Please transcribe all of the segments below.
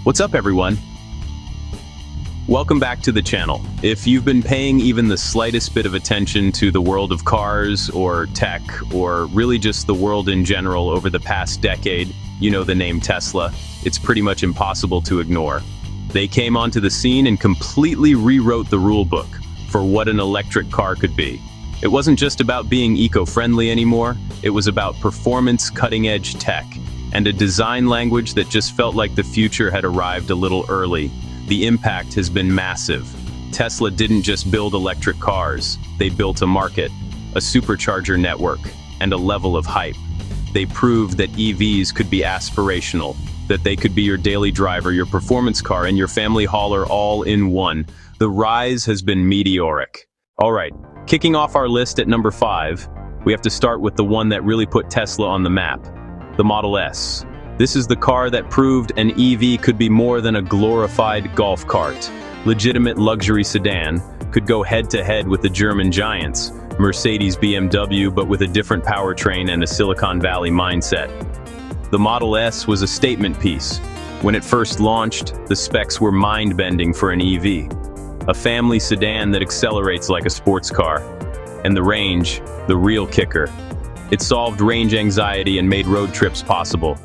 What's up, everyone? Welcome back to the channel. If you've been paying even the slightest bit of attention to the world of cars or tech or really just the world in general over the past decade, you know the name Tesla. It's pretty much impossible to ignore. They came onto the scene and completely rewrote the rule book for what an electric car could be. It wasn't just about being eco-friendly anymore, it was about performance, cutting-edge tech, and a design language that just felt like the future had arrived a little early. The impact has been massive. Tesla didn't just build electric cars, they built a market, a supercharger network, and a level of hype. They proved that EVs could be aspirational, that they could be your daily driver, your performance car, and your family hauler all in one. The rise has been meteoric. All right, kicking off our list at number 5, we have to start with the one that really put Tesla on the map, the Model S. This is the car that proved an EV could be more than a glorified golf cart. Legitimate luxury sedan, could go head-to-head with the German giants, Mercedes, BMW, but with a different powertrain and a Silicon Valley mindset. The Model S was a statement piece. When it first launched, the specs were mind-bending for an EV. A family sedan that accelerates like a sports car. And the range, the real kicker. It solved range anxiety and made road trips possible.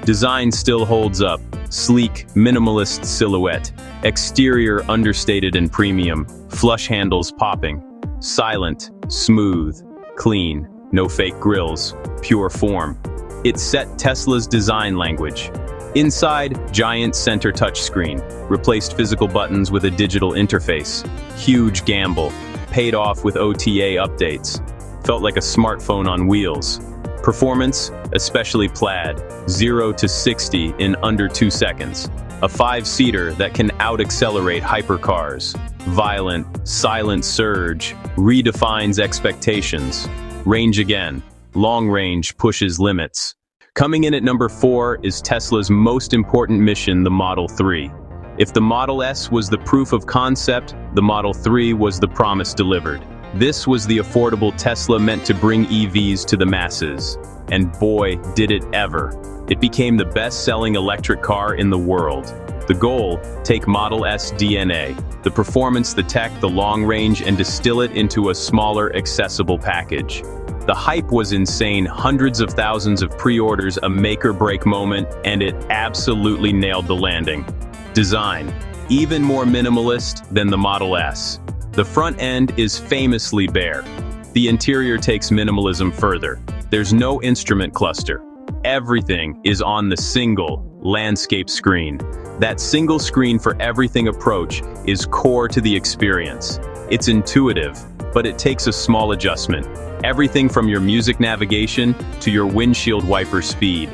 Design still holds up. Sleek, minimalist silhouette. Exterior understated and premium. Flush handles popping. Silent, smooth, clean. No fake grills. Pure form. It set Tesla's design language. Inside, giant center touchscreen. Replaced physical buttons with a digital interface. Huge gamble. Paid off with OTA updates. Felt like a smartphone on wheels. Performance, especially Plaid, 0 to 60 in under 2 seconds. A 5-seater that can out-accelerate hypercars. Violent, silent surge, redefines expectations. Range again, long range pushes limits. Coming in at number 4 is Tesla's most important mission, the Model 3. If the Model S was the proof of concept, the Model 3 was the promise delivered. This was the affordable Tesla meant to bring EVs to the masses. And boy, did it ever. It became the best-selling electric car in the world. The goal, take Model S DNA, the performance, the tech, the long range, and distill it into a smaller, accessible package. The hype was insane, hundreds of thousands of pre-orders, a make-or-break moment, and it absolutely nailed the landing. Design, even more minimalist than the Model S. The front end is famously bare. The interior takes minimalism further. There's no instrument cluster. Everything is on the single landscape screen. That single screen for everything approach is core to the experience. It's intuitive, but it takes a small adjustment. Everything from your music navigation to your windshield wiper speed.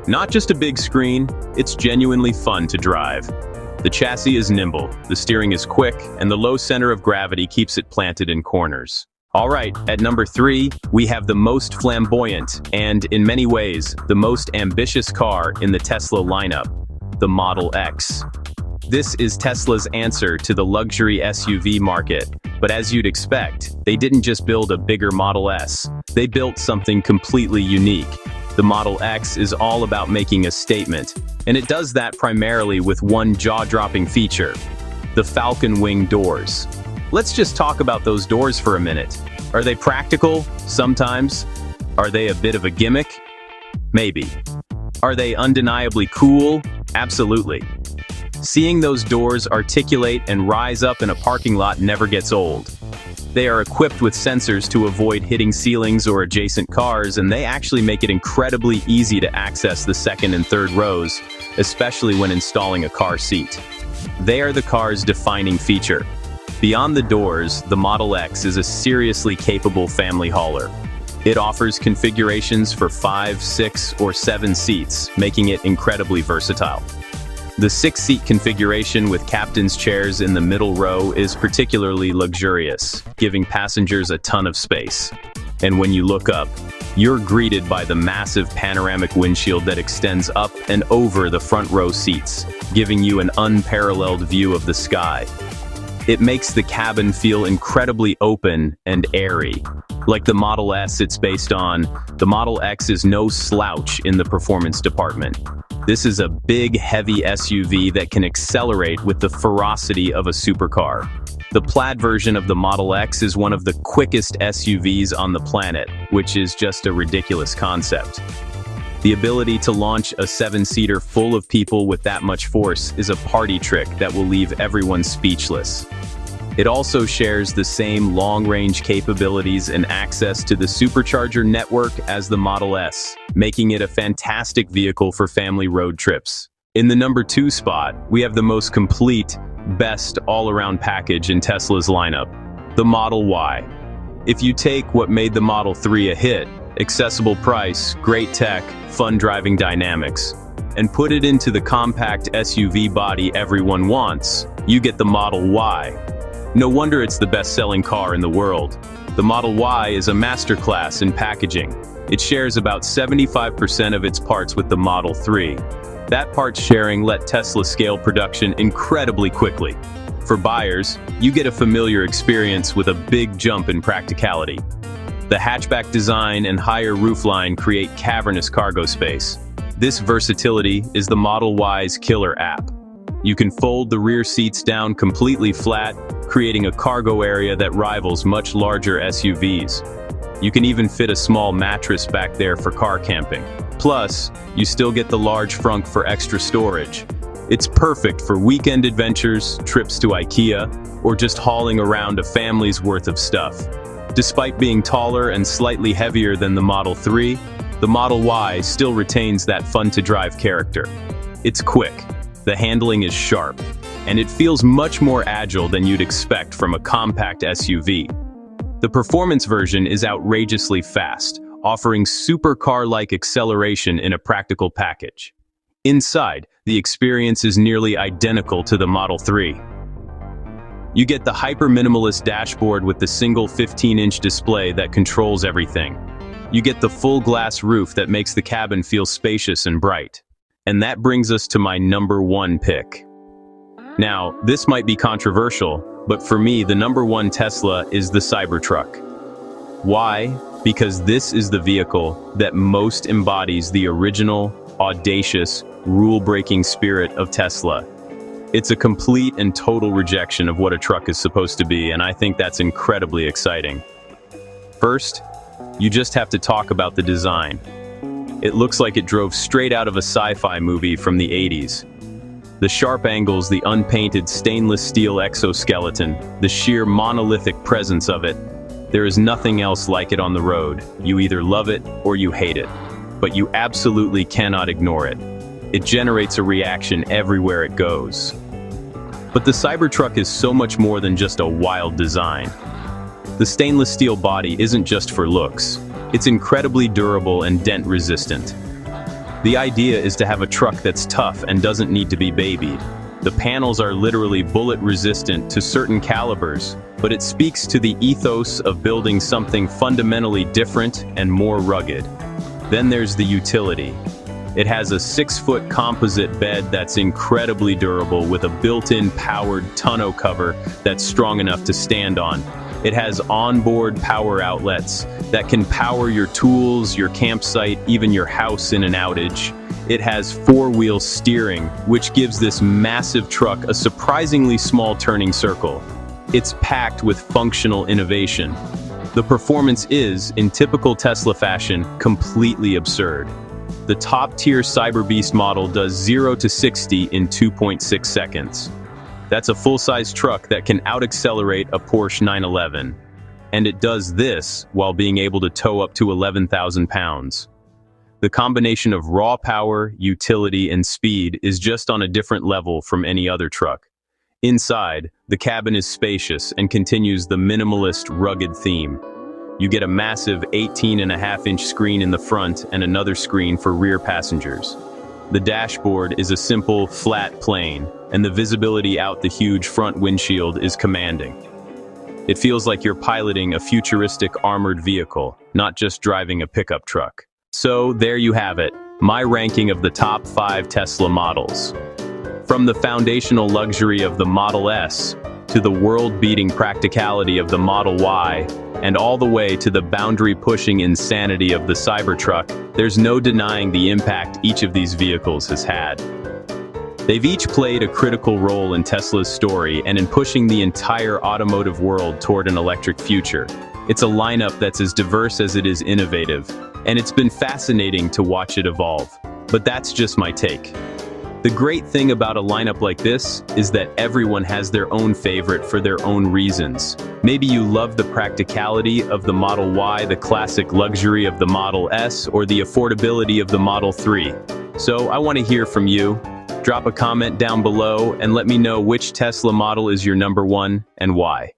Not just a big screen, it's genuinely fun to drive. The chassis is nimble, the steering is quick, and the low center of gravity keeps it planted in corners. All right, at number 3, we have the most flamboyant and, in many ways, the most ambitious car in the Tesla lineup, the Model X. This is Tesla's answer to the luxury SUV market, but as you'd expect, they didn't just build a bigger Model S, they built something completely unique. The Model X is all about making a statement, and it does that primarily with one jaw-dropping feature, the Falcon Wing doors. Let's just talk about those doors for a minute. Are they practical? Sometimes. Are they a bit of a gimmick? Maybe. Are they undeniably cool? Absolutely. Seeing those doors articulate and rise up in a parking lot never gets old. They are equipped with sensors to avoid hitting ceilings or adjacent cars, and they actually make it incredibly easy to access the second and third rows, especially when installing a car seat. They are the car's defining feature. Beyond the doors, the Model X is a seriously capable family hauler. It offers configurations for 5, 6, or 7 seats, making it incredibly versatile. The 6-seat configuration with captain's chairs in the middle row is particularly luxurious, giving passengers a ton of space. And when you look up, you're greeted by the massive panoramic windshield that extends up and over the front row seats, giving you an unparalleled view of the sky. It makes the cabin feel incredibly open and airy. Like the Model S it's based on, the Model X is no slouch in the performance department. This is a big, heavy SUV that can accelerate with the ferocity of a supercar. The Plaid version of the Model X is one of the quickest SUVs on the planet, which is just a ridiculous concept. The ability to launch a 7-seater full of people with that much force is a party trick that will leave everyone speechless. It also shares the same long-range capabilities and access to the supercharger network as the Model S, making it a fantastic vehicle for family road trips. In the number 2 spot, we have the most complete, best all-around package in Tesla's lineup, the Model Y. If you take what made the Model 3 a hit, accessible price, great tech, fun driving dynamics, and put it into the compact SUV body everyone wants, you get the Model Y. No wonder it's the best-selling car in the world. The Model Y is a masterclass in packaging. It shares about 75% of its parts with the Model 3. That parts sharing let Tesla scale production incredibly quickly. For buyers, you get a familiar experience with a big jump in practicality. The hatchback design and higher roofline create cavernous cargo space. This versatility is the Model Y's killer app. You can fold the rear seats down completely flat, creating a cargo area that rivals much larger SUVs. You can even fit a small mattress back there for car camping. Plus, you still get the large frunk for extra storage. It's perfect for weekend adventures, trips to IKEA, or just hauling around a family's worth of stuff. Despite being taller and slightly heavier than the Model 3, the Model Y still retains that fun-to-drive character. It's quick, the handling is sharp, and it feels much more agile than you'd expect from a compact SUV. The performance version is outrageously fast, offering supercar-like acceleration in a practical package. Inside, the experience is nearly identical to the Model 3. You get the hyper-minimalist dashboard with the single 15-inch display that controls everything. You get the full glass roof that makes the cabin feel spacious and bright. And that brings us to my number 1 pick. Now, this might be controversial, but for me, the number 1 Tesla is the Cybertruck. Why? Because this is the vehicle that most embodies the original, audacious, rule-breaking spirit of Tesla. It's a complete and total rejection of what a truck is supposed to be, and I think that's incredibly exciting. First, you just have to talk about the design. It looks like it drove straight out of a sci-fi movie from the 80s. The sharp angles, the unpainted stainless steel exoskeleton, the sheer monolithic presence of it. There is nothing else like it on the road. You either love it or you hate it. But you absolutely cannot ignore it. It generates a reaction everywhere it goes. But the Cybertruck is so much more than just a wild design. The stainless steel body isn't just for looks. It's incredibly durable and dent-resistant. The idea is to have a truck that's tough and doesn't need to be babied. The panels are literally bullet-resistant to certain calibers, but it speaks to the ethos of building something fundamentally different and more rugged. Then there's the utility. It has a 6-foot composite bed that's incredibly durable with a built-in powered tonneau cover that's strong enough to stand on. It has onboard power outlets that can power your tools, your campsite, even your house in an outage. It has 4-wheel steering, which gives this massive truck a surprisingly small turning circle. It's packed with functional innovation. The performance is, in typical Tesla fashion, completely absurd. The top-tier Cyberbeast model does 0 to 60 in 2.6 seconds. That's a full-size truck that can out-accelerate a Porsche 911. And it does this while being able to tow up to 11,000 pounds. The combination of raw power, utility, and speed is just on a different level from any other truck. Inside, the cabin is spacious and continues the minimalist, rugged theme. You get a massive 18.5-inch screen in the front and another screen for rear passengers. The dashboard is a simple, flat plane, and the visibility out the huge front windshield is commanding. It feels like you're piloting a futuristic armored vehicle, not just driving a pickup truck. So there you have it, my ranking of the top 5 Tesla models. From the foundational luxury of the Model S to the world-beating practicality of the Model Y, and all the way to the boundary-pushing insanity of the Cybertruck, there's no denying the impact each of these vehicles has had. They've each played a critical role in Tesla's story and in pushing the entire automotive world toward an electric future. It's a lineup that's as diverse as it is innovative, and it's been fascinating to watch it evolve. But that's just my take. The great thing about a lineup like this is that everyone has their own favorite for their own reasons. Maybe you love the practicality of the Model Y, the classic luxury of the Model S, or the affordability of the Model 3. So I want to hear from you. Drop a comment down below and let me know which Tesla model is your number one and why.